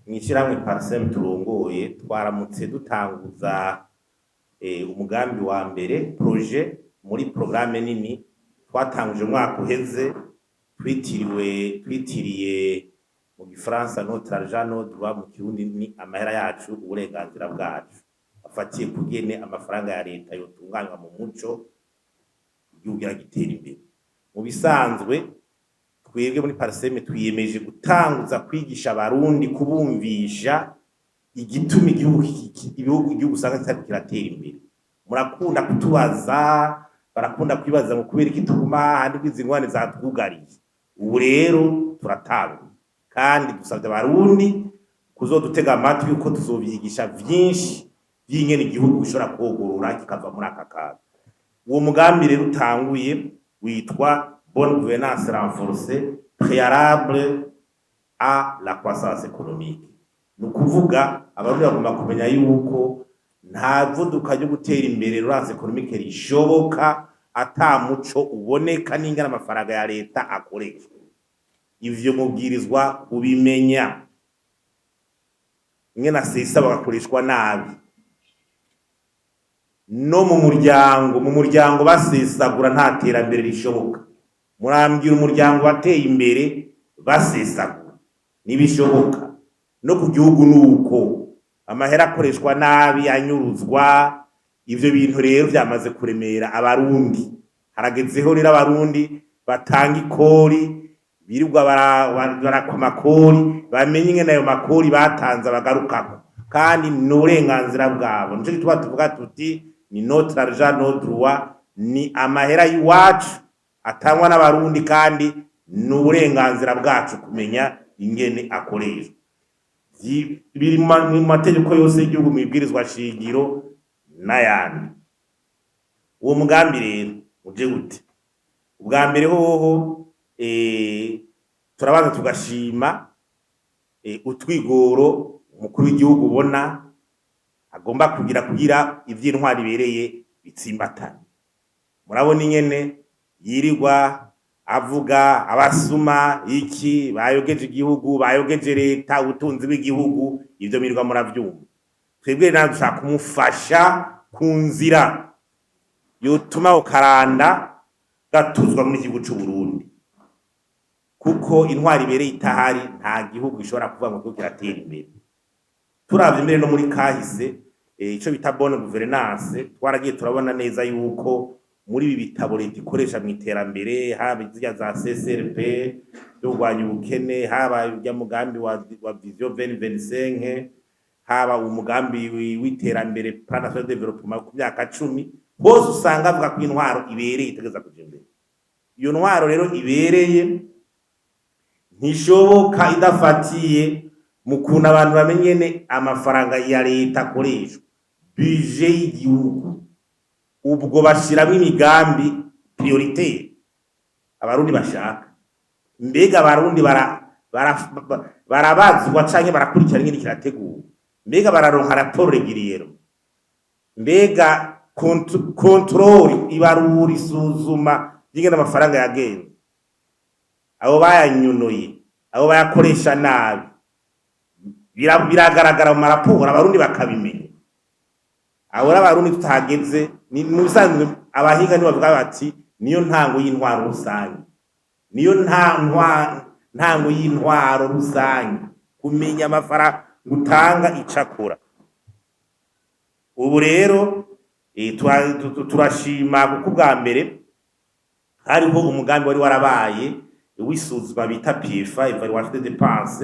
mw'ishirahamwe Parsem turongoye twaramutse dutanguza umugambi wa mbere projet muri programme nini twatanguje umwaka uheze twitiriye mu gifaransa notre argent nos droits, mu kirundi ni amahera yacu uburenganzira bwacu, afatiye kugene amafaranga ya leta yotunganywa mu muco igihugu gitera imbere. Mu bisanzwe twebwe muri Parsem twiyemeje gutanguza kwigisha abarundi, kubumvisha igituma igihugu usanga kitari kiratera imbere. Murakunda kutubaza, barakunda kwibaza ngo kubera iki tuguma handi kw'izingwane zatwugariye. Ubu rero turatanga kandi dusabye abarundi kuzodutega amatwi uko tuzobyigisha vyinshi vy'ingene igihugu gishobora kogorora kikava muri aka kaga. Uwo mugambi rero utanguye witwa bonne gouvernance renforcée préalable à la croissance économique. Ni ukuvuga abarundi bagomba kumenya yuko nta vuduka ryo gutera imbere relance économique rishoboka ata muco uboneka n'ingana amafaranga ya leta akoreshwa. Ivyo mubwirizwa kubimenya. Ingene asesa bagakoreshwa nabi. No mu muryango basesagura nta terambere rishoboka. Murambwira umuryango wateye imbere basesagura nibishoboka. No ku gihugu nuko amahera akoreshwa nabi, anyuruzwa. Ivyo bintu rero vyamaze kuremera abarundi. Haragezeho rero abarundi batanga ikori, birirwa barakoma makori, bamenye ingene ayo makori batanze bagarukako, kandi n'uburenganzira bwabo. Nico gituma tuvuga tuti ni notre argent nos droits, ni amahera y'iwacu atangwa n'abarundi kandi n'uburenganzira bwacu kumenya ingene akoreshwa. Biri mu mategeko yose y'igihugu, mwibwirizwa shingiro n'ayandi. Uwo mugambi rero uje gute? Ubwa mbere hoho turabanza tugashima utwigoro umukuru w'igihugu ubona agomba kugira ivy'intwari ibereye bitsimbatana. Murabona ingene yirirwa avuga abasuma iki bayogeje igihugu, bayogeje leta, ubutunzi bw'igihugu, ivyo mirirwa muravyumva. Twebwe rero dushaka kumufasha ku nzira yotuma ukaranda gatuzwa muri igihugu c'u Burundi, kuko intwari ibereye itahari nta gihugu gishobora kuvuga ngo kiratera imbere. Turavye imbere no muri kahise ico bita bonne gouvernance, twaragiye turabona neza yuko muri ibi bitabo leta ikoresha mu iterambere, haba izirya za CSRP yo kurwanya ubukene, haba urya mugambi wa vision 2025, haba umugambi w'iterambere plan national de développement ku myaka 10, hose usanga avuga ko intwaro ibereye itegeza kuja imbere. Iyo ntwaro rero ibereye ntishoboka idafatiye mu kuntu abantu bamenyene amafaranga ya leta akoreshwa, budget y'igihugu. Ubwo bashiramo imigambi prioritaire abarundi bashaka. Mbega abarundi barabazwa canke barakurikira ingene kirategura? Mbega bararonka raporo regiriero? Mbega control ibarura isuzuma y'ingene amafaranga yagenze? Abo bayanyunoye, abo bayakoresha nabi, biragaragara mu maraporo abarundi bakabimenya. Abo abarundi tutageze ni musanzwe abahinga ni bavuga bati niyo ntango y'intwaro rusange, niyo ntango y'intwaro rusange, kumenya amafaranga gutanga icakura. Ubu rero turashima kuko ubwa mbere hariho umugambi wari warabaye wisuzuma bita PFA, évaluation des dépenses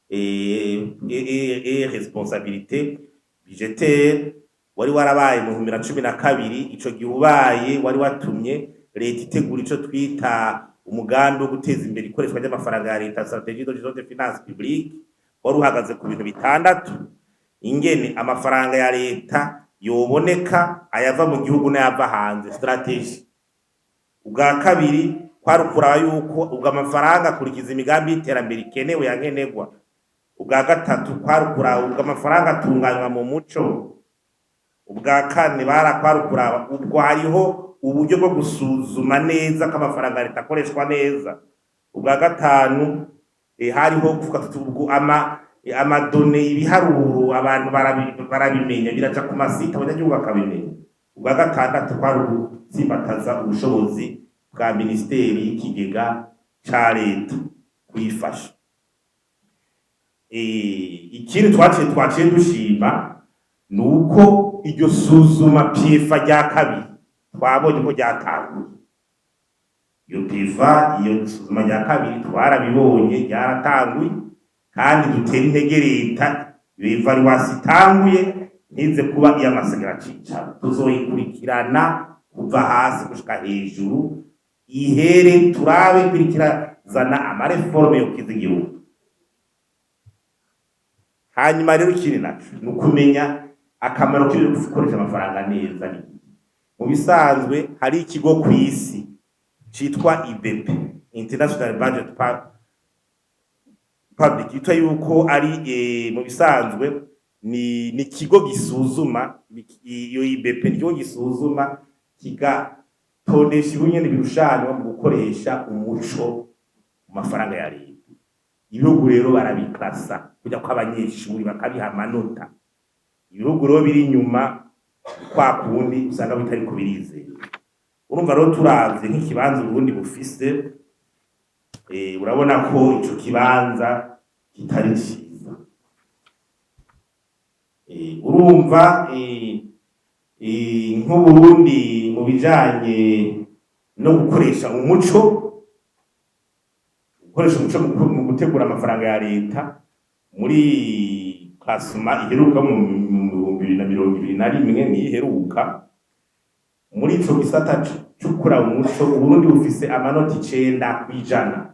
et responsabilité budgétaire, wari warabaye mu 2012. Ico gihubaye wari watumye leta itegura ico twita umugambi wo guteza imbere ikoreshwa ry'amafaranga ya leta, stratégie de gestion des finances publiques, wari uhagaze ku bintu bitandatu: ingene amafaranga ya leta yoboneka, ayava mu gihugu n'ayava hanze, stratégie. Ubwa kabiri kwari ukuraba yuko ubwo amafaranga akurikiza imigambi y'iterambere ikenewe yankenerwa. Ubwa gatatu kwari ukuraba ubwo amafaranga atunganywa mu muco. Ubwa kane kwari ukuraba ubwo hariho uburyo bwo gusuzuma neza ko amafaranga ya leta akoreshwa neza. Ubwa gatanu hariho kuvuga amadone ibiharuro abantu barabimenya biraja ku masite abanyagihugu bakabimenya. Ubwa gatandatu kwari ugutsimbataza ubushobozi bwa minisiteri y'ikigega ca leta kuyifasha. Ikindi twaciye dushima nuko iryo suzuma PIEFA rya kabiri twabonye ko ryatanguye. Iyo PIEFA, iyo suzuma rya kabiri twarabibonye ryaratanguye, kandi dutera intege leta iyo evaluation itanguye ntize kuba iy'amasigara cicaro. Tuzoyikurikirana kuva hasi gushika hejuru, ihere turabe kurikirazana amareforme yo kiza igihugu. Hanyuma rero ikindi naco ni ukumenya akamaro k'ibyo gukoresha amafaranga neza. Mu bisanzwe hari ikigo ku isi citwa IBP, International Budget Public, yitwa yuko ari mu bisanzwe ni ikigo gisuzuma. Iyo IBP ni ikigo gisuzuma kigatondesha ibinyene birushanywa mu gukoresha umuco mu mafaranga ya leta. Ibihugu rero barabiklasa kujya ko abanyeshuri bakabiha amanota. Ibihugu rero biri inyuma kwa kundi usanga bitari kubirize. Urumva rero turavye nk'ikibanza Burundi bufise, urabona ko ico kibanza kitari ciza. Urumva nk'Uburundi mu bijanye no gukoresha umuco mu gutegura amafaranga ya leta muri klasuma iheruka mu 2021 niheruka muri ico gisata cukura umuco. Uburundi bufise amanota 9%,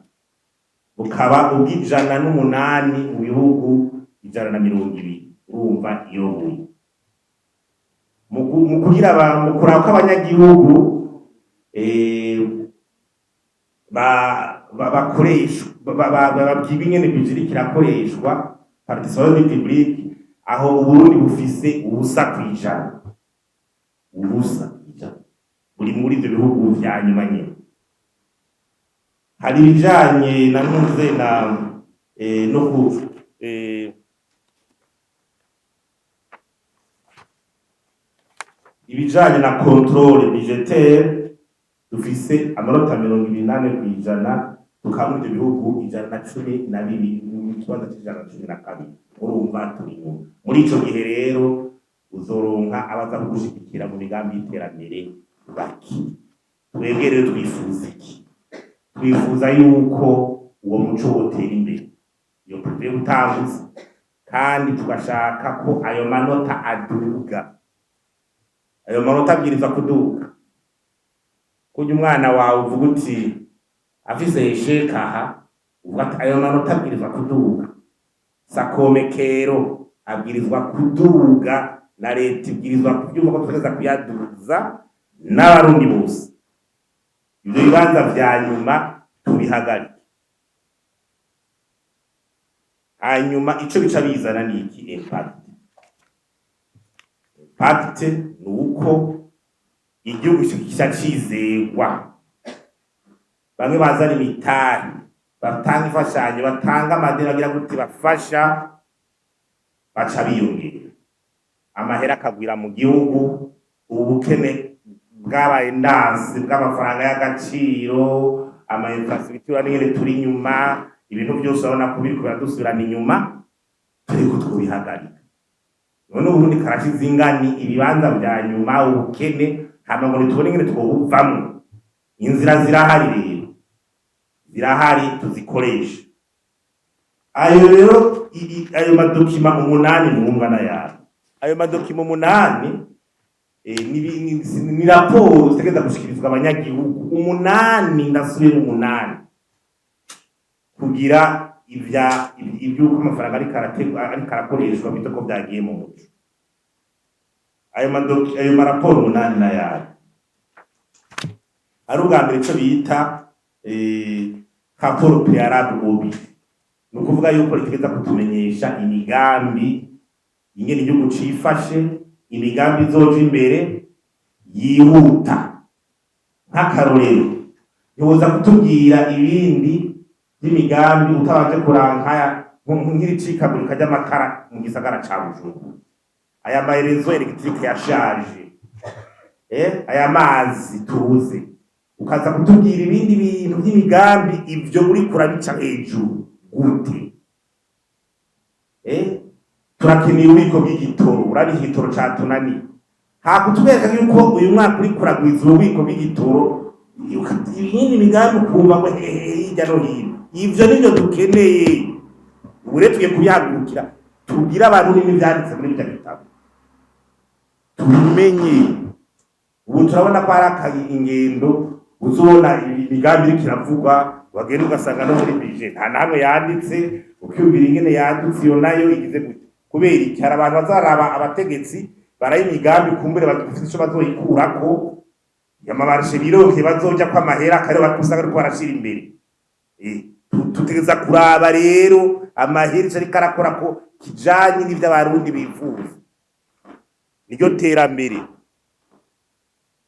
bukaba ubw'ijana n'umunani mu bihugu 120. Urumva iyo buye mu kugira mu kuraba ko abanyagihugu bakoresha babwiwe ingene bijiri kirakoreshwa participation publique, aho Uburundi bufise ubusa kwijana. Buri muri ivyo bihugu vya nyuma nyene. Hari ibijanye na ntuze na no ku ibijanye na controle budgetaire, dufise amanota 28%, tukaba muri ivyo bihugu 112 mu kibanza c'112. Urumva turi muri ico gihe rero uzoronka abaza kugushigikira mu migambi y'iterambere baki. Twebwe rero twifuza iki? Twifuza yuko uwo muco wotera imbere, iyo tugiye gutanguza, kandi tugashaka ko ayo manota aduga. Ayo manota abwirizwa kuduga. Kuja umwana wawe uvuga uti afise esheka aha, uvuga ayo manota abwirizwa kuduga. Sakomekero abwirizwa kuduga, na leta ibwirizwa kubyumva ko tweza kuyaduza n'abarundi bose. Ibyo bibanza vya nyuma tubihagarike. Hanyuma ico bica bizana ni iki? Impact ni uko igihugu kica cizegwa. Bamwe bazana imitari, batanga imfashanyo, batanga amadeni bagira guti bafasha, baca biyongera. Amahera akagwira mu gihugu, ubukene bwabaye ndansi bw'amafaranga y'agaciro, infrastructure n'ingene turi inyuma, ibintu byose urabona ko biriko biradusubirana inyuma, turiko twobihagarika. None Uburundi karashize ingani ibibanza vya nyuma, ubukene, hama ngo tubone ingene twobuvamwo. Inzira zirahari rero, zirahari tuzikoresha. Ayo rero ayo madokima 8 mwumva na yabo. Ayo madokima 8 ni raporo zitegeza gushikirizwa abanyagihugu 8, ndasubiye mu 8, kugira ivyuko amafaranga ari karakoreshwa bito ko byagiye mu muco. Ayo maraporo 8 na yabo ari ubwa mbere ico bita rapport préalable obi. Ni ukuvuga yuko ritegeza kutumenyesha imigambi ingene igihugu cifashe, imigambi izoja imbere yihuta. Nk'akarorero, ntiwoza kutubwira ibindi by'imigambi utabanje kuranka nk'iricikagurika ry'amatara mu gisagara ca Bujumbura, aya marezo electrique yashaje, aya mazi tubuze, ukaza kutubwira ibindi bintu by'imigambi, ivyo uri kurabica hejuru gute? Turakeneye ububiko bw'igitoro, urabiha igitoro catunaniye, hakutwereka yuko uyu mwaka uri kuragwiza ububiko bw'igitoro, ibindi migambi ukumva ngo hirya no hino. Ivyo nivyo dukeneye, ubu rero tugiye kubyahagurukira, tubwire abantu n'ivyanditse muri bya bitabo tubimenye. Ubu turabona ko hari ingendo, uzobona imigambi iriko iravugwa, wagenda ugasanga no muri budget nta namwe yanditse, ukiyumvira ingene yanditse iyo nayo igize gute. Kubera iki? Hari abantu bazaraba abategetsi baraye imigambi kumbure bafite ico bazoyikurako, yamabarishe bironke bazoja kwa mahera kare bakusanga ariko barashira imbere. Tutegeza kuraba rero amahera ico ariko arakora ko kijanye n'ivyo abarundi bifuza, niryo terambere.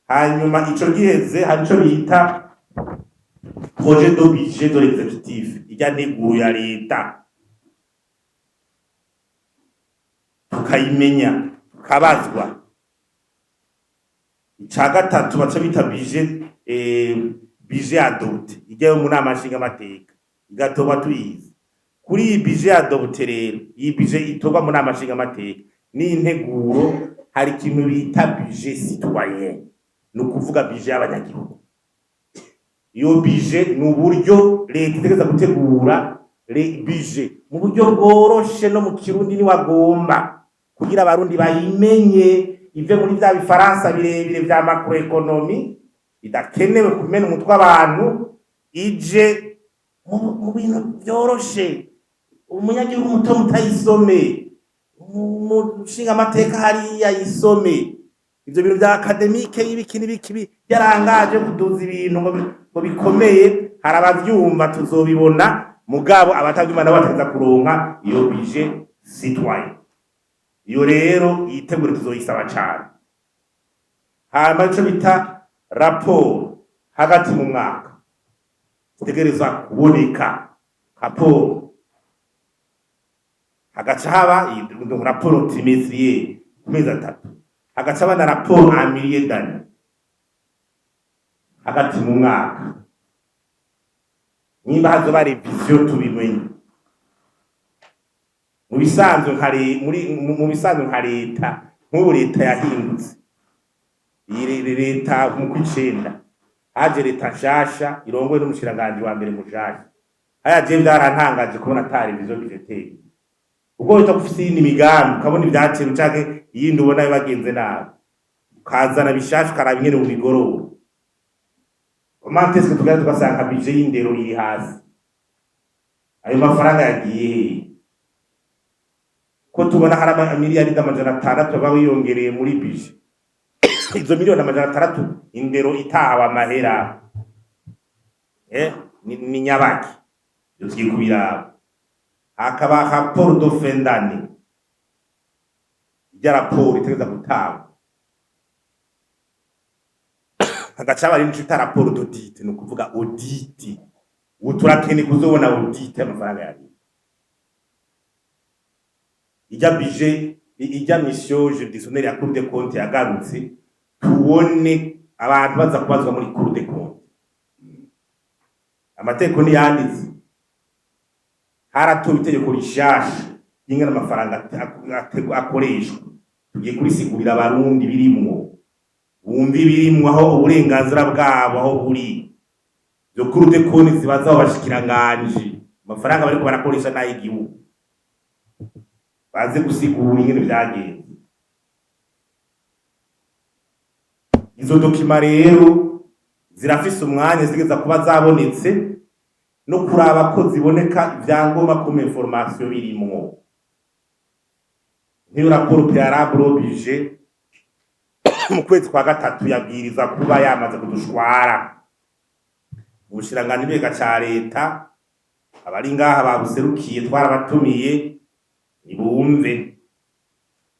Hanyuma ico giheze hari ico bita projet de budget de l'exécutif, ijya nteguro ya leta, tukayimenya tukabazwa. Ica gatatu baca bita budget adopté, ijya mu nama nshingamateka igatoba tuyizi. Kuri iyi budget adopté rero, iyi budget itoba mu nama nshingamateka n'integuro, hari ikintu bita budget citoyen, ni ukuvuga budget y'abanyagihugu. Iyo budget ni uburyo leta itegeza gutegura budget mu buryo bworoshe no mu kirundi ni wagomba kugira abarundi bayimenye, ivyo muri vya bifaransa birebire vya macroeconomie bidakenewe kumena umutwe abantu, ije mu bintu byoroshe, umunyagihugu muto mutayisome, umushinga amateka hariya yisome. Ivyo bintu vya academique y'ibiki byarangaje kuduza ibintu ngo bikomeye, hari abavyumva tuzobibona, mugabo abatavyumva bateza kuronka iyo budget citoyen. Iyo rero yitegure tuzoyisaba cane. Hama ico bita rapport hagati mu mwaka, utegereza kuboneka rapport, hagaca haba rapport trimestrielle ku mezi atatu, hagaca haba na rapport en milieu d'année hagati mu mwaka. Nimba hazoba revision tubimenye. Mu bisanzwe nka leta, nk'ubu leta yahindutse, iyi leta mu kw'icenda haje leta nshasha irongowe n'umushikiranganji wa mbere mushasha. Haya je vyarantangaje kubona atari revision budgetaire, ubwo wita gufise iyindi migambi ukabona ivyaciro canke iyindi ubona bibagenze nabi, ukazana bishasha ukaraba ingene ubigorora. Komanteswe tugenda tugasanga budget y'indero iri hasi, ayo mafaranga yagiye ko tubona hari miliyari amajana 600 baba wiyongereye muri budget. Izo miliyoni amajana 600 indero itahawe amahera, ni nyabaki tugiye kubiraba. Hakaba rapport de fin d'année, ijya rapport itegeza gutanga, hagaca bari n'icyo rapport d'audit, ni ukuvuga audit. Ubu turakene kuzobona audit y'amafaranga ya leta. Ijya budget, ijya mission juridictionnelle ya Cour des comptes yagarutse, tubone abantu baza kubazwa muri Cour des comptes. Amategeko ni yanditse, haratowe itegeko rishasha y'ingana amafaranga akoreshwa. Tugiye kurisigurira abarundi birimwo, bumvi birimwo aho uburenganzira bwabo aho buri. Zo Cour des comptes zibaza abashikiranganje amafaranga bariko barakoresha n'ay'igihugu, baze gusigura ingene vyagenze. Izo dokima rero zirafise umwanya zigeza kuba zabonetse, no kuraba ko ziboneka ivyangoma ku information birimwo. Niyo rapport préalable au budget mu kwezi kwa gatatu yabwiriza kuba yamaze kudushwara. Ubushiranganje bwega ca leta, abari ngaha babuserukiye twarabatumiye nibumve,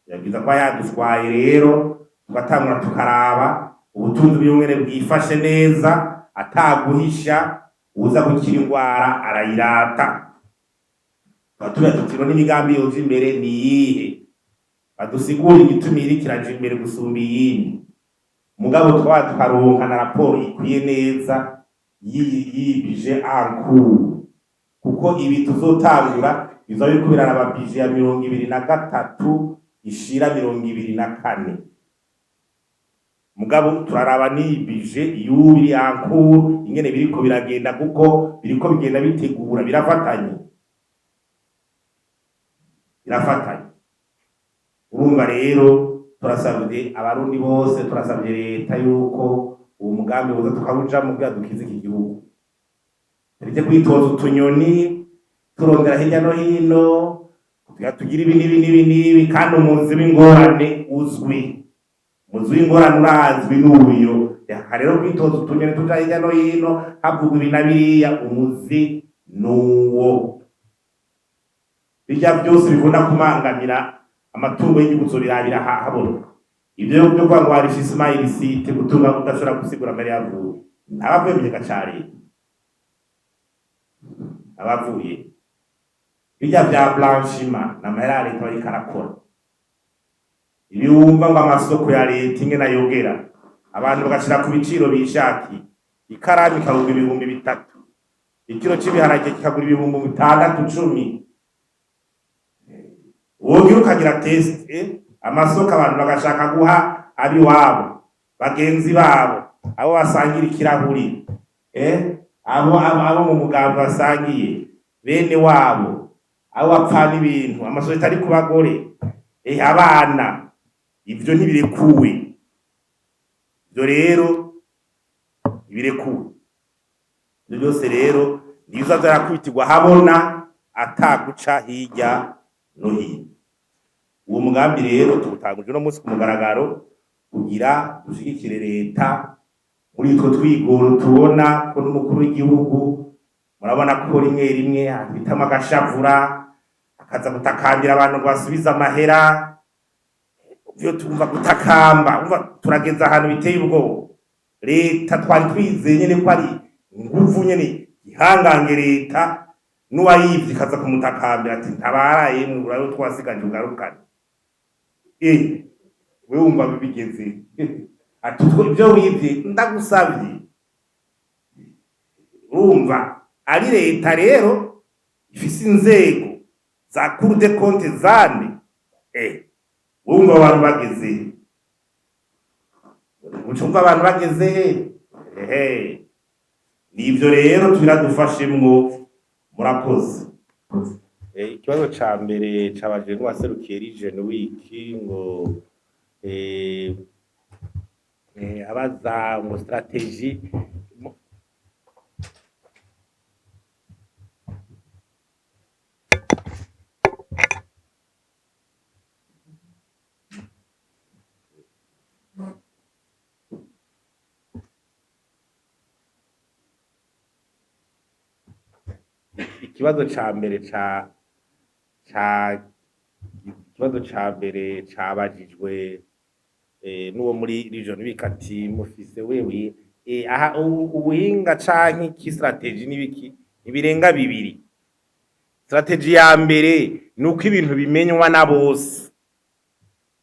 yabwiza kwa yadushwaye rero, tugatangura tukaraba ubutunzi bw'umwene bwifashe neza, ataguhisha, uza gukira ingwara arayirata. batubwira tuti none imigambi yoje imbere ni iyihe, badusigura igituma iri kiraje imbere gusumba iyindi. Mugabo tukaronka na raporo ikwiye neza yibije ankuru, kuko ibi tuzotangura bizoba biriko biraraba bije ya 2023 ishira 2024. Mugabo turaraba ni bije yubiri ankuru ingene biriko biragenda, kuko biriko bigenda bitegura birafatanye. Urumva rero turasabye abarundi bose, turasabye leta yuko uwo mugambi woza tukawujamwo kugira dukize iki gihugu. Tureke kwitoza utunyoni turondera hirya no hino kugira tugire ibi n'ibi, kandi umuzi w'ingorane uzwi. Umuzi w'ingorane urazwi n'uyo. Rero kwitoza utunyoni tuja hirya no hino havugwa ibi na biriya, umuzi n'uwo. Bijya byose bikunda kumangamira amatungo y'igihugu birabira habona. Ibyo byo kwa ngo hari Ismail site gutunga udashobora gusigura mbere yavuye. Abavuye mu gacari. Abavuye. Bijya bya blanchiment na mahera leta bari karakora. Ibiyumva ngo amasoko ya leta ingena yogera. Abantu bagashira ku biciro bishaki. Ikarami kagura 3,000. Ikiro cy'ibiharage kikagura 6,10. Wogira ukagira test amasoko abantu bagashaka guha abi wabo bagenzi babo abo basangira ikirahuri abo mu mugabo basangiye bene wabo abo bapfana ibintu amasoko itari ku bagore abana. Ivyo ntibirekuwe, ivyo rero ibirekuwe. Ivyo byose rero nizo zarakwitirwa habona ataguca hirya no hino. Uwo mugambi rero tutanguje no munsi ku mugaragaro kugira dushigikire leta muri utwo twigoro tubona ko n'umukuru w'igihugu murabona ko rimwe bitama agashavura akaza gutakambira abantu basubiza amahera. Byo tumva gutakamba umva turageza ahantu biteye ubwoba. Leta twari twizeye nyene ko ari nguvu nyene ihangange leta n'uwayivye kaza kumutakambira ati ntabaraye mu burayo twasigaje ugarukane. Wewe wumva bigeze ati ibyo wivye ndagusavye. Urumva ari leta rero ifise inzego za Cour des comptes zane. Wumva abantu bageze ucumva abantu bageze nivyo rero tubiradufashemwo. Murakoze. Ikibazo ca mbere cabaje n'uwaserukiye Region Week ngo abaza ngo strategie ikibazo ca mbere cabajijwe n'uwo muri Region Week ati mufise wewe aha ubuhinga canke iki strategie n'ibiki ibirenga bibiri. Strategie ya mbere nuko ibintu bimenywa na bose,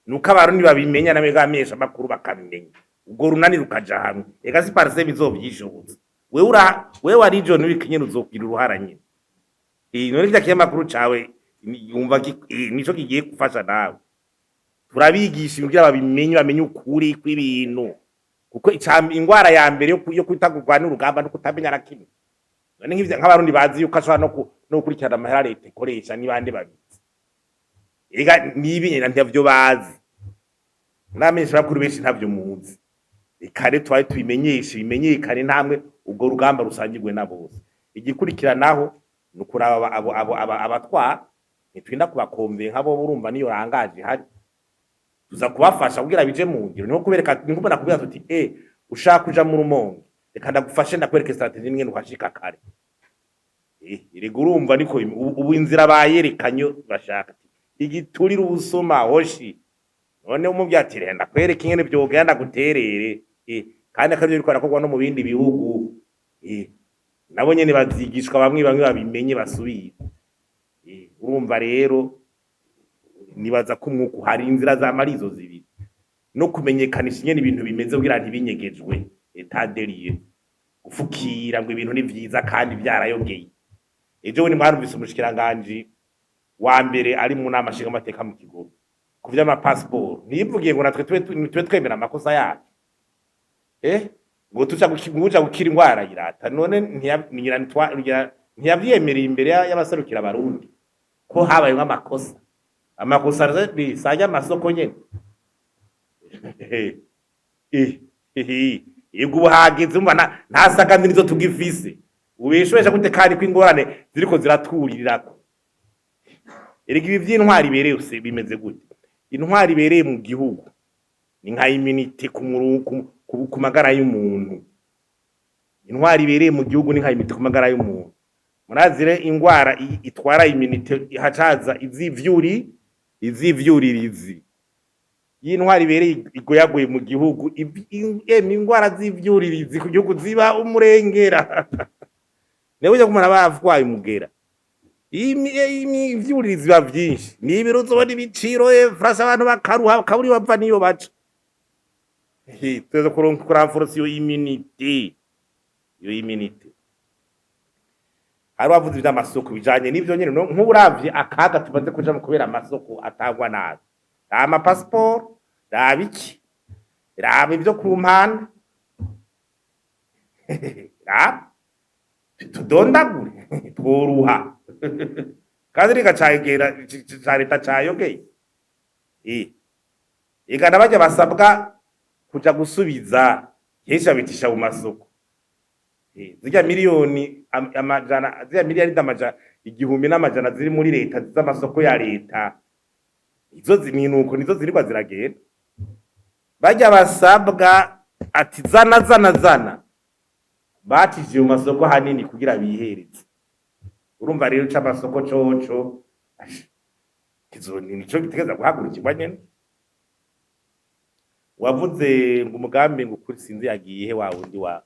nuko abarundi babimenya na megamesha makuru bakabimenya, ubwo runani rukaja hamwe. Ega si parse bizovyishobotse wewe wa Region Week nyene uzogira uruhara nyene. None vya kiyamakuru cawe yumva nico kigiye gufasha nawe. Turabigisha ibintu babimenye bamenye ukuri kw'ibintu, kuko ingwara ya mbere yo kwitagurwa n'urugamba no kutamenya nakimwe. None nk'ivyo nk'abarundi bazi yuko ashobora no gukurikirana amahera leta ikoresha n'ibande babizi. Ega nibi ntavyo bazi, namenyesha bakuru benshi ntavyo muzi. Ikare twari tubimenyesha bimenyekane ntamwe ubwo rugamba rusangirwe na bose. Igikurikiranaho nukuraba abatwa nitwinda kubakombe nkabo burumva niyo rangaje hari tuza kubafasha kugira bije mu ngiro niho kubereka niko nakubwira tuti ushaka kuja mu rumonge reka ndagufashe ndakwereka strategy nimwe nukwashika kare irego urumva niko ubu inzira bayerekanye bashaka igiturira ubusoma hoshi none umubyatire ndakwereka ingene byogenda guterere kandi akavyo bikora kogwa no mu bindi bihugu nabo nyene bazigishwa bamwe babimenye basubira urumva rero nibaza ko umwuka hari inzira zamarizo zibiri no kumenyekanisha nyene ibintu bimeze kugira ntibinyegejwe etaderiye gufukira ngo ibintu ni vyiza kandi byarayongeye ejo we mwarumvise umushikiranganje wa mbere ari mu nama nshinga amateka mu kigo ku vy'ama passport nivugiye ngo natwe twe twemera amakosa yacu ngo tuca gukira ingwara irata none ntiyavyemereye imbere y'abasarukira abarundi ko habaye amakosa risajya amasoko nyene yego ubuhageze umva ntasagandi nizo tugifise ubeshobesha gute kandi kw'ingorane ziriko ziraturirako erega ibi vy'intwari ibereye bimeze gute intwari ibereye mu gihugu ni nka immunity ku magara y'umuntu intwari ibereye mu gihugu ni nka immunity ku magara y'umuntu murazire ingwara itwara immunity hacaza izivyuririzi y'intwari ibereye igoyagoye mu gihugu ingwara z'ivyuririzi ku gihugu ziba umurengera newe ujya kumara bavwaye umugera ivyuririzi biba vyinshi n'ibiro uzobona ibiciro frasa abantu bakaruha bakaburi bava niyo baca tuza kuramforce iyo immunity hari bavuze ivy'amasoko bijanye n'ivyo nyene nk'uburavye akaga tumaze kuja mu kubera amasoko atagwa nabi ama passport rabiki raba ivyo ku mpande tudondagure tworuha kandi rigacagera ca leta cayogeye igana bajya basabwa kuja gusubiza kenshi abitisha mu masoko zirya miliyoni amajana zirya miliyari amajana 1,000 ziri muri leta z'amasoko ya leta izo ziminuko nizo zirikwa ziragenda bajya basabwa ati zana batije mu masoko hanini kugira bihereze urumva rero c'amasoko coco kizoni nico gitegeza guhagurukirwa nyene wavuze ngo umugambi ngo kuri sinzi yagiye wa wundi wa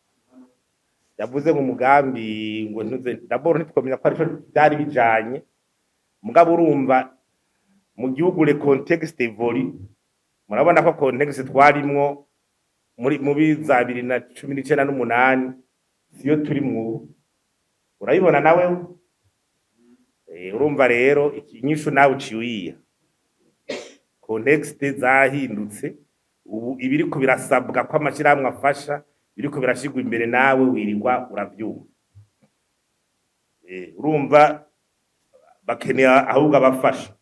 yavuze ngo umugambi ngo ntuze d'abord ntitwomenya ko arico byari bijanye mugabo urumva mu gihugu le contexte évolue murabona ko contexte twarimwo mu biza 2019 n'umunani siyo turi mu urayibona nawe urumva rero ikinyisho nawe uciye contexte zahindutse ubu ibiriko birasabwa ko amashiramwe afasha biriko birashigwa imbere nawe wirirwa uravyumva urumva bakeneye ahubwo abafasha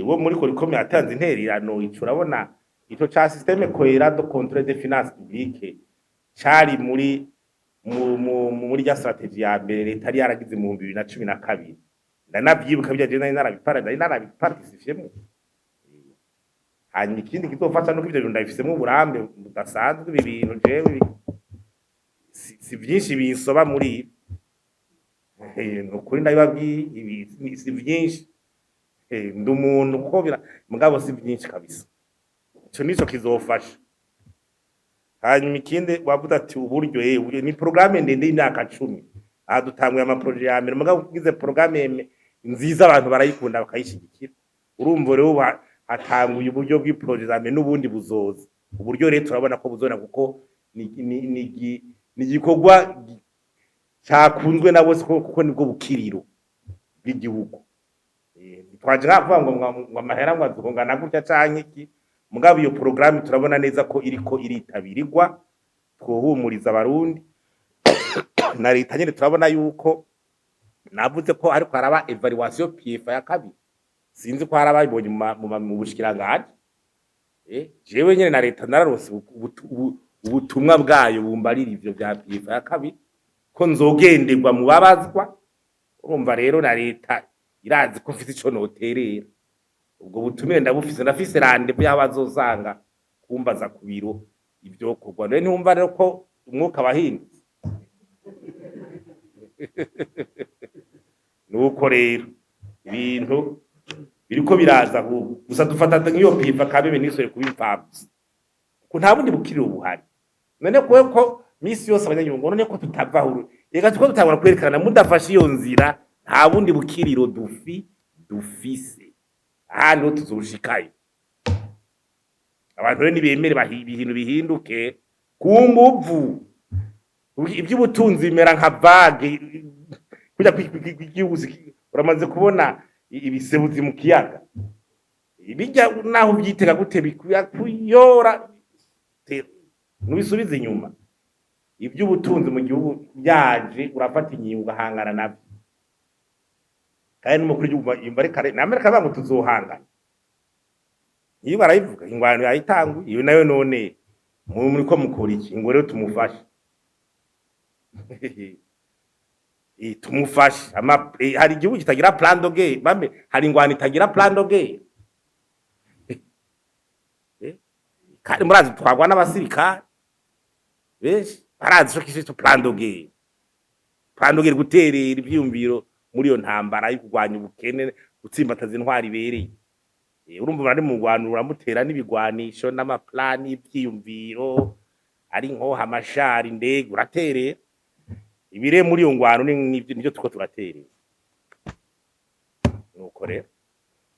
wo muri ko rikomeye atanze intererano ico urabona ico ca système cohérent de contrôle des finances publiques cari muri ya strategie ya mbere leta yari yaragize mu 2012 ndanavyibuka byaje narabiparticipemo hanyuma ikindi kizofasha nuko ivyo bintu ndabifisemo uburambe budasanzwe ibi bintu jewe si vyinshi binsoba muri nukuri ndabibabwiye si vyinshi ndi umuntu kuko mugabo si vyinshi kabisa ico nico kizofasha hanyuma ikindi wavuga ati uburyo ni programme ndende y'imyaka 10 aha dutanguye ama projet ya mbere mugabo kugize programme nziza abantu barayikunda bakayishigikira urumva rero hatanguye uburyo bw'iprojet zambe n'ubundi buzoza uburyo rero turabona ko buzona kuko ni gikorwa cyakunzwe na bose kuko nibwo bukiriro bw'igihugu twaje ngavuga ngo amahera ngo azongana gutya canke iki mugabo iyo programme turabona neza ko iriko iritabirirwa twohumuriza abarundi na leta nyene turabona yuko navuze ko ariko haraba evaluation PF ya kabiri sinzi ko harababonye mu bushikiranganje jewe nyene na leta nararose ubutumwa bwayo bumbarira ivyo bya PF ya kabiri ko nzogenderwa mu babazwa urumva rero na leta irazi ko mfite ico noterera ubwo butumire ndafise rande by'abazosanga kumbaza ku biro ibyo kugwa none ntumva rero ko umwuka wahindutse nuko rero ibintu biriko biraza gusa dufata nk'iyo pipa kabebe nisore kubipfapfa ko nta bundi bukiriro buhari none ko misi yose abanyanyungu none ko tutavahuru reka tuko tutangura kwerekana mudafashe iyo nzira nta bundi bukiriro dufise ahandi ho tuzoshikayo. Abantu rero nibemere ibintu bihinduke ku nguvu. Ivy'ubutunzi bimera nka vague kuja kw'igihugu uramaze kubona ibisebuzi mu kiyaga bijya naho byitega gute bikuya kuyora nubisubiza inyuma. Ivy'ubutunzi mu gihugu byaje urafata inyigo ugahangana navyo kandi n'umukuru w'igihugu imbareka n'Amerika bango tuzohangana. Iyo barayivuga ingwano yayitangu iyo nayo none muri ko mukora iki ngo rero tumufashe tumufashe hari igihugu kitagira plan de guerre bambe hari ingwano itagira plan de guerre kandi murazi twagwa n'abasirikare benshi barazi cyo kishito plan de guerre guterera ivyumviro muri yo ntambara yo kugwanya ubukene gutsimbataza intwari ibereye. Urumva bari mu Rwanda uramutera n'ibigwanisho n'amaplani y'ivyiyumviro ari nko amashari ndege uraterera ibire muri yo ngwano nivyo tuko turaterera. Nuko rero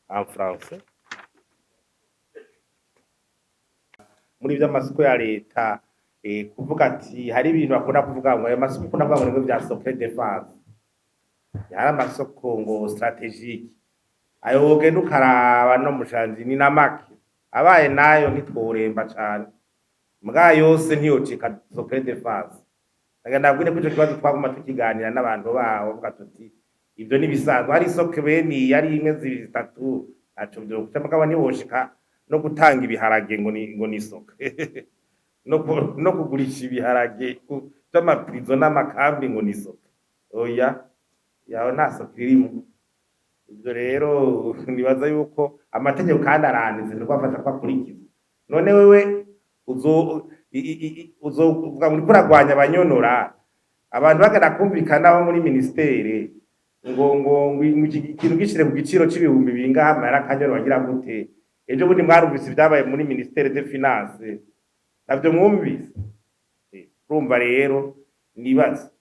en France muri vy'amasoko ya leta kuvuga ati hari ibintu bakunda kuvuga ngo ayo masoko ukunda kuvuga ngo bya secret défense yari amasoko ngo strategique ayo wogenda ukaraba no mushanji ni namake abaye nayo ntitworemba cane mbwa yose ntiyocika secret défense. Agenda bwine kwico kibazo twaguma tukiganira n'abantu bawo vuga tuti ivyo nibisanzwe hari isoko beni yari imwe zitatu aco byo kutamaka ntiwoshika no gutanga ibiharage ngo ni isoko no kugurisha ibiharage cy'amaprizo n'amakambi ngo ni isoko oya yaho nta kirimo. Ibyo rero nibaza yuko amategeko kandi aranditse ndwafasha kwakurikiza. None wewe uzovuga muri kuragwanya abanyonora abantu bagana kumvikana bo muri ministere ngo ikintu gishire ku giciro c'ibihumbi bingaha mara kanyoro bagira gute ejo bundi mwarumvise ibyabaye muri ministere de finance navyo mwumvise. Urumva rero nibazo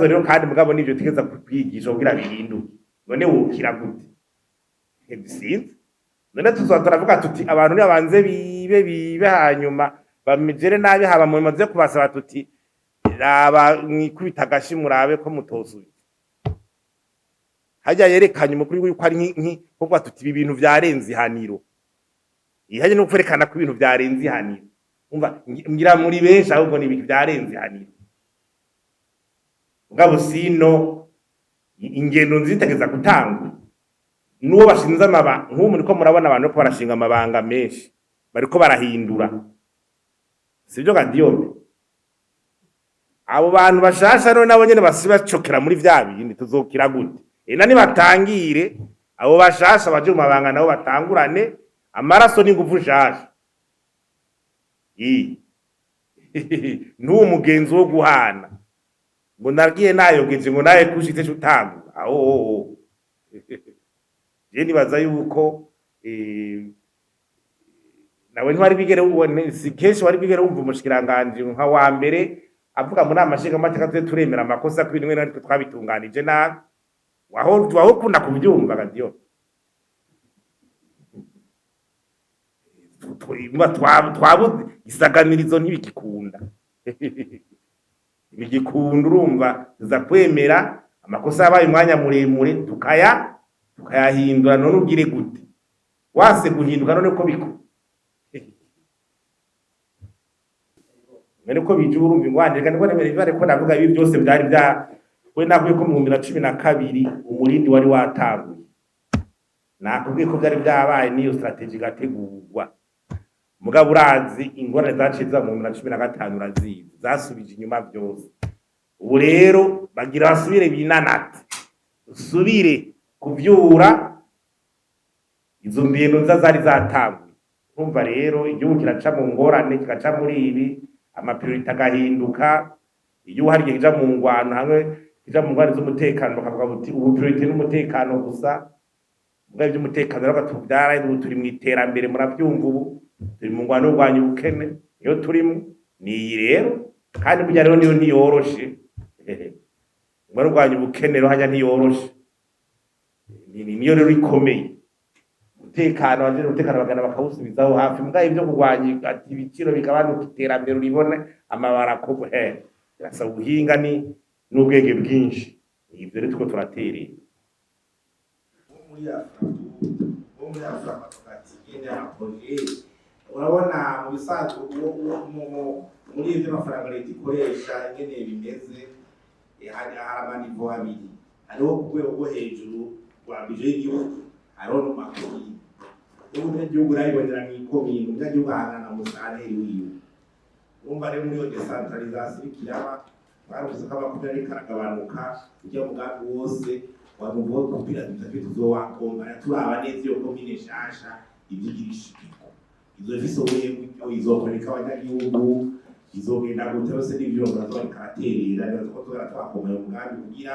rero kandi mugabo nivyo tegeza kwigisha kugira bihinduke. None wukira gute sinzi none turavuga tuti abantu ni abanze bibe hanyuma bamejere nabi haba mu maze kubasaba tuti raba mwikubita gashi murabe ko mutosuye hajya yerekanye umukuru yuko ari kuvuga tuti ibi bintu vyarenze ihaniro ihaje no kwerekana ko ibintu vyarenze ihaniro. Umva ngira muri benshi ahubwo ni ibintu vyarenze ihaniro mugabo sino ingendo nzitegeza gutangwa nuwo bashinze amabanga nk'ubu muriko murabona abantu ko barashinga amabanga menshi bariko barahindura sivyo gadiyome abo bantu bashasha no nabo nyene basibacokera muri vya bindi tuzokira gute nani batangire abo bashasha baje mu mabanga nabo batangurane amaraso n'ingufu shasha n'uwo mugenzi wo guhana ngo nagiye nayogeje ngo naye kushitse cyutangu aho je nibaza yuko nawe ntwari bigere ubone si kenshi wari bigere wumva umushikiranganje nka wa mbere avuga muri amashiga amateka turemera amakosa kw'ibintu mwe natwe twabitunganije nabi waho kunda kubyumva gadiyo twabuze isaganirizo ntibikikunda ibigikunda urumva tuza kwemera amakosa yabaye umwanya muremure tukayahindura none ugire gute wase guhinduka none ko biko ko bije urumva ingwandika niko nemere ko navuga ibi byose byari bya we nakuye ko mu 2012 umurindi wari watanguye nakubwiye ko byari byabaye niyo strategy gategurwa mugabo urazi ingorane zaciza mu 2015 urazizi zasubije inyuma byose. Ubu rero bagira basubire binanate usubire kuvyura izo mbintu nza zari zatanguye. Urumva rero igihugu kiraca mu ngorane kikaca muri ibi amapriorite agahinduka iyo hari kija mu ngwano hamwe kija mu ngwano z'umutekano bakavuga buti ubu priorite n'umutekano gusa mugabo by'umutekano rero batubyara turi mu iterambere murabyumva ubu turi mu ngwano rwanya ubukene iyo turimo ni rero kandi burya rero niyo ntiyoroshe mwarwanya ubukene hajya ntiyoroshe niyo rero ikomeye umutekano waje umutekano bagana bakawusubizaho hafi mbwa ibyo kurwanya ati ibiciro bigabanuka iterambere uribone amabara ko birasaba ubuhinga n'ubwenge bwinshi ibyo rero two turatereye muri Afrika tukati ine apoje urabona mu bisanzwe muri ibyo mafaranga leta ikoresha ingene bimeze hari amanivo abiri hariho ku rwego rwo hejuru rwa bije y'igihugu hariho n'amakuru y'umunyagihugu urayibonera mw'ikomine umunyagihugu ahangana na musanteri wiwe urumva rero muri iyo decentralisation ikiraba baruvuze ko amakuru ariko aragabanuka ujya mugambi wose wamuvuga kugira dutatu tuzowakomba turaba neza iyo komine nshasha ivyigirishiko izo visoboye gutyo izokoreka abanyagihugu izogenda gute bose n'ivyo bazoba karaterera rero ko twakomba umugambi kugira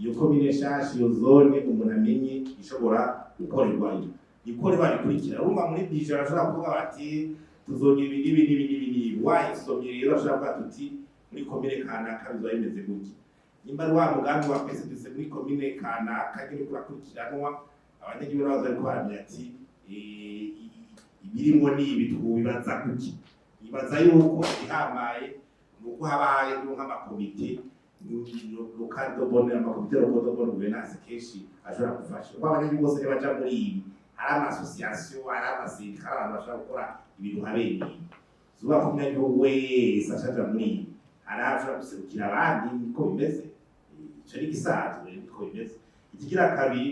iyo komine nshasha iyo zone umuntu amenye ishobora gukorerwayo ikorwa rikurikira urumva muri bije arashobora kuvuga bati tuzogira ibi wayisomye rero ashobora kuvuga tuti muri komine kanaka bizoba bimeze gutya nimba ari wa mugambi wa PSDC muri komine kanaka nyine kurakurikiranwa abanyagihugu bazo ariko baramya ati ibirimo n'ibi tubibaza kuki ibaza yuko ihamaye nuko habaye nk'amakomite lokadobone amakomite lokadobone guverinance kenshi ashobora gufasha kuko abanyagihugu bose baja muri ibi hari amasosiyasiyo hari amasindika abantu bashobora gukora ibintu habene zuba ko umunyagihugu wese ashaja muri ibi hari ashobora guserukira abandi niko bimeze ico ni gisanzwe niko bimeze ikigira kabiri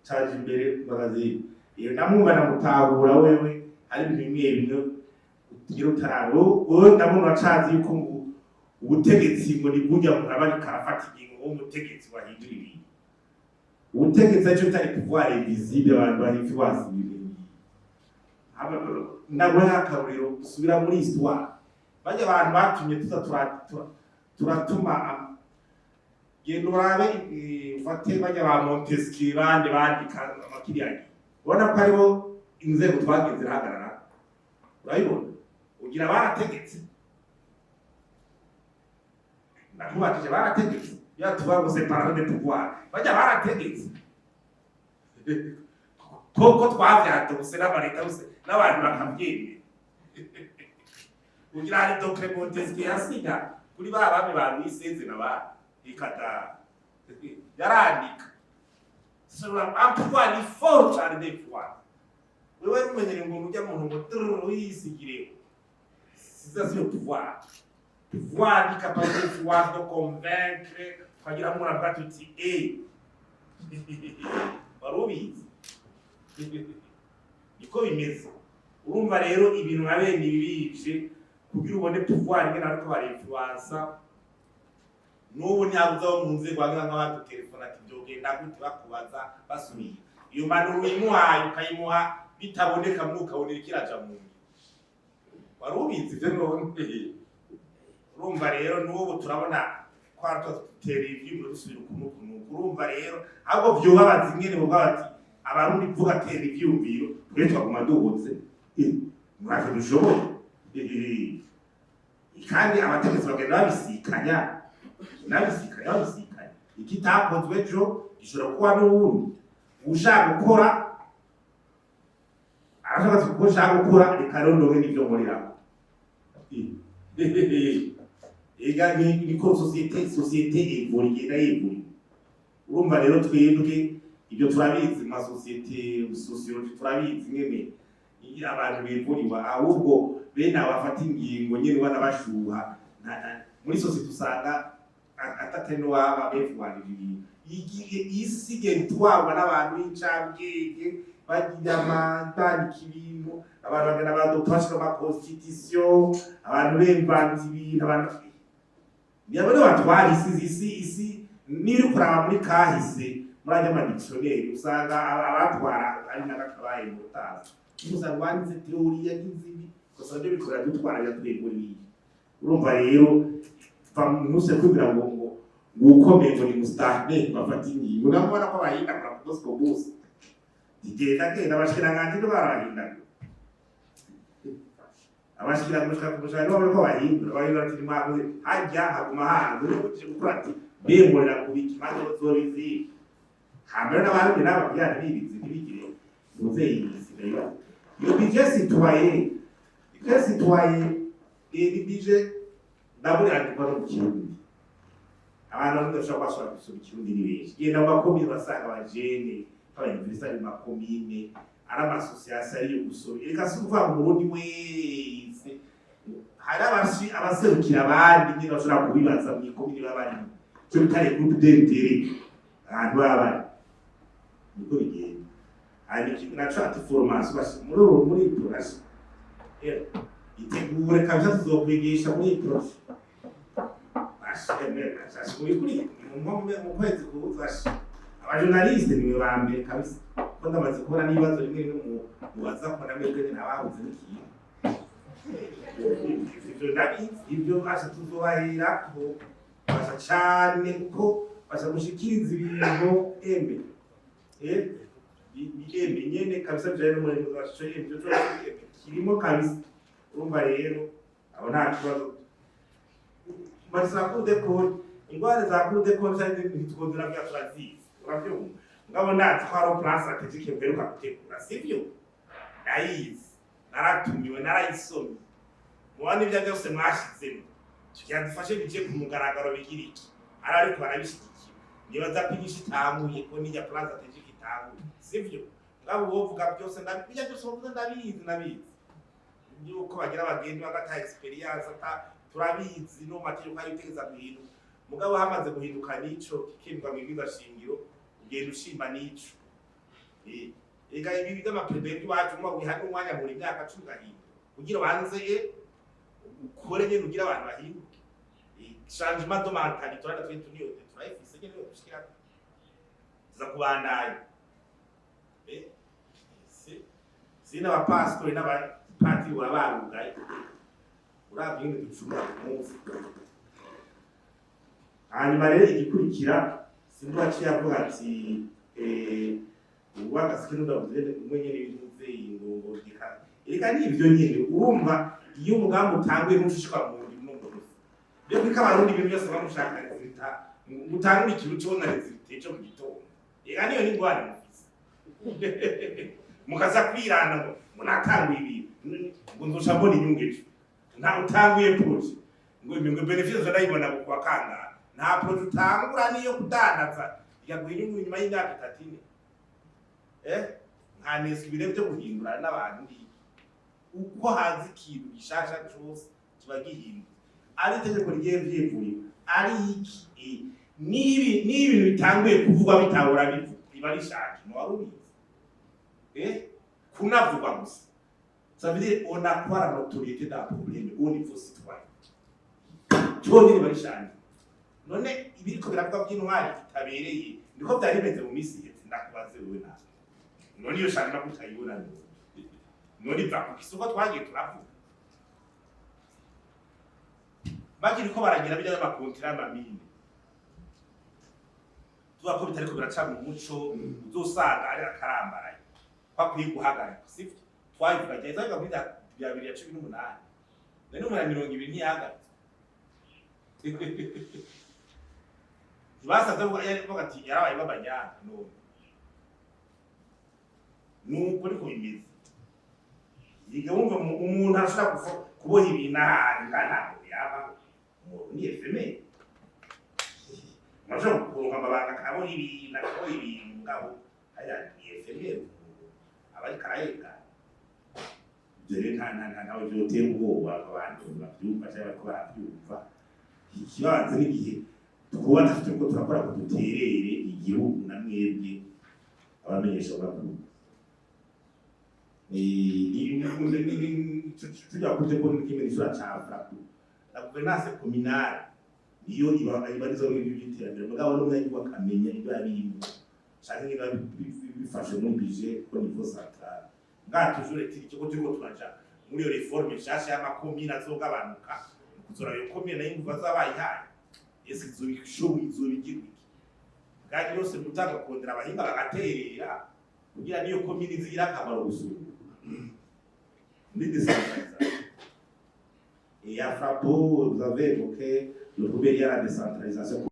caje imbere magazine iyo namwumva namutahura wewe hari ibintu bimwe bimwe ugira utararo wowe ndabona wacazi yuko ubutegetsi ngo ni burya umuntu aba ariko arafata ingingo w'umutegetsi wahindura ibintu ubutegetsi aricyo bitari pouvoir invisible abantu bari wasibire ndaguha akaruriro usubira muri histoire bajya abantu batumye turatuma genda urabe ufate bajya ba Montesquieu bandi bandika amakiriyagi ubona ko aribo inzego twagenze zirahagarara urayibona ugira barategetse nakubatije barategetse yatuva ngo séparation de pouvoir bajya barategetse koko twavyatose n'abareta bose n'abantu bakabyemera ugira hari Dr Montesquieu yasiga kuri bami bantu iseze n'abantu ikata yarandika sura pouvoir ni fort cyane de pouvoir wewe umenyere ngo ujya mu ngo wisigire c'est ça le pouvoir pouvoir ni capacité de pouvoir de convaincre kwagira ngo nabwa tuti barubizi niko bimeze urumva rero ibintu nkabe nibije kugira ubone pouvoir ngena ariko bari influence n'ubu nyabuza wo mu nzego wagira ngo abantu telefone ati byogenda gute bakubaza basubiye iyo manuru imuhaye ukayimuha bitaboneka mwuka wonera kiraja mu warubizi byo none urumva rero n'ubu turabona kwa tutera ivyimuro dusubira ukuntu urumva rero ahubwo vyobabaza ingene bo bati abarundi vuga tera ivyumviro twe twaguma duhutse mwaka dushoboye kandi abategetsi bagenda babisikanya ikitakozwe ejo gishobora kuba n'ubundi ushaka gukora arashaka ko ushaka gukora reka rondore n'ibyo nkorera ega niko societe igenda urumva rero twebwe ibyo turabizi ma societe sociology turabizi ngene abantu bivuriwa ahubwo bene abafata ingingo nyene bana bashuha muri societe usanga atateno waba bevwanirira isige ntwagwa n'abantu b'incabwenge bagira amandika ibintu abantu bagana badotwashira ama constitution abantu bemvanze ibintu abantu yabone batwara isi niri kuraba muri kahise muri aya madictionnaire usanga abatwara ari n'agakabaye mutazi usanga wanditse teoriya y'inzibi gusa byo bikorera dutwara yatwego ni urumva rero famuse kugira ngo ukomeye muri mustahne bafata ingingo nabona ko bahinda kwa Bosco Bus igenda abashikiranganje ndo barahinda abashikiranganje ko bahindura ati mwabuze hajya haguma hanze gukora ati bemurira kubiki maze uzobizi hambere n'abandi nabo kugira ntibizi ntibigire muzeyisi rero iyo budget citoyen iri budget d'abord yandikwa no mu Kirundi abantu badashobora kwashobora gusoma Ikirundi ni benshi genda mu makomine basanga abajene abanyamvisa mu makomine ari amasosiyasiyo ari yo gusoma reka si ukuvuga mu Burundi wese hari abaserukira abandi nyine bashobora kubibaza mu ikomine baba barimo cyo bitari groupe d'intérêt ahantu baba bari niko bigenda hari ikintu naco ati formation basi muri projet itegure kabisa tuzokwigisha muri projet basi kuri mu kwezi kuzashi abajournaliste niwe bambere kabisa ko ndamaze kubona n'ibibazo rimwe mu baza kubona mbere n'ababuze n'ikintu ibyo basha tuzobahera ko basha cyane kuko basha gushikiriza ibintu nyene kabisa byari muri basha ibyo kirimo kabisa urumva rero abo nta kibazo basakurde ko ingwara za kude ko cyane ntitwondera bya turazizi urabyumva ngabo natsi ko ari plan strategique mberuka gutegura sivyo nayizi naratumiwe narayisomye mubandi ibyo byose mwashizemo tukiyadufashe bije ku mugaragaro bigira iki ariko barabishigikiye nibaza kwigisha itanguye ko nijya plan strategique itanguye sivyo ngabo bovuga byose ndabijya byose bovuga ndabizi yuko bagira abagenda bagata experience ata turabizi no mategeko ari tegeza guhinduka mugabo hamaze guhinduka nico kikimba mu biga shingiro ugenda ushimba nico ega ibi biga amapreventi wacu mu bihari umwanya muri myaka 10 gahinda kugira banze ukore nyene ugira abantu bahinduke changement de mentalité turada twe tuniyo turayifise nyene gushikira za kubandanya sina abapastori n'abapatiri babarugaye uravye ingene ducuma umunsi hanyuma rero igikurikira sinzi waciye avuga ati uwakasike n'udavuze umwe nyene bivuze ingongo reka n'ivyo nyene urumva iyo umugambi utanguye n'ushishwa mu n'umuntu byo kwika abarundi ibintu byose bamushaka resulta mutangura ikintu cibona resulta cyo mu gitondo reka niyo n'ingwara mufise mukaza kwirana ngo munatanguye ibintu ngo nzosha mbona inyungeje nta utanguye projet ngo benefits ndayibona kwa kanga nta projet utangura niyo kudandaza yaguye inyungu nyuma y'imyaka 30 nta nesi ibintu byo guhindura n'abandi uko hazi ikintu gishasha cyose kiba gihinduye ari itegeko rigiye vyivuriwe ari iki n'ibintu bitanguye kuvugwa bitabura biba rishaje no warubizi kunavugwa gusa ça veut dire on a pas la notoriété d'un problème au niveau citoyen cyone barishanye none ibiriko biravuga by'intwari kitabereye niko byari bimeze mu misi yetse ndakubaze wewe na none iyo shaka kutayibona none bako kisuko twagiye turavuga bakiri ko baragira bijya y'amakontira mamine tuba ko bitariko biraca mu muco uzosanga ari akarambaraye bakwiye guhagarika sivyo twayivuga cyane zaga muri 2018 none mu 2020 ntiyahagarika basaza vuga ati yarabaye babanyana no nuko ariko bimeze yiga wumva umuntu ashaka kuboha ibintu ntabwo yaba ni efeme maze kuronka amabanga kaboha ibintu akaboha ibintu ngabo aya ni efeme abari karayega dore ntawe byotera ubwoba abantu babyumva cyangwa ko barabyumva ikibanza n'igihe twuba dufite ko turakora ko duterere igihugu na mwebwe abamenyesha bakuru tujya kuze ko n'ikimwe n'isura cyafra la gouvernance communale niyo ibarizo n'ibiterambere mugabo n'umwanya wakamenya ibyo abirimo cyane niba bifashe muri budget ko niveau central ngatujure cyo turiko turaja muri iyo reforme nshasha y'amakomine azogabanuka kuzora yo komine nayo bazabayihaye ese izobigirwa kandi rose mutanga kondera abahinga bagaterera kugira niyo komine zigira akamaro gusura muri décentralisation et à Frapo vous avez évoqué le problème de la décentralisation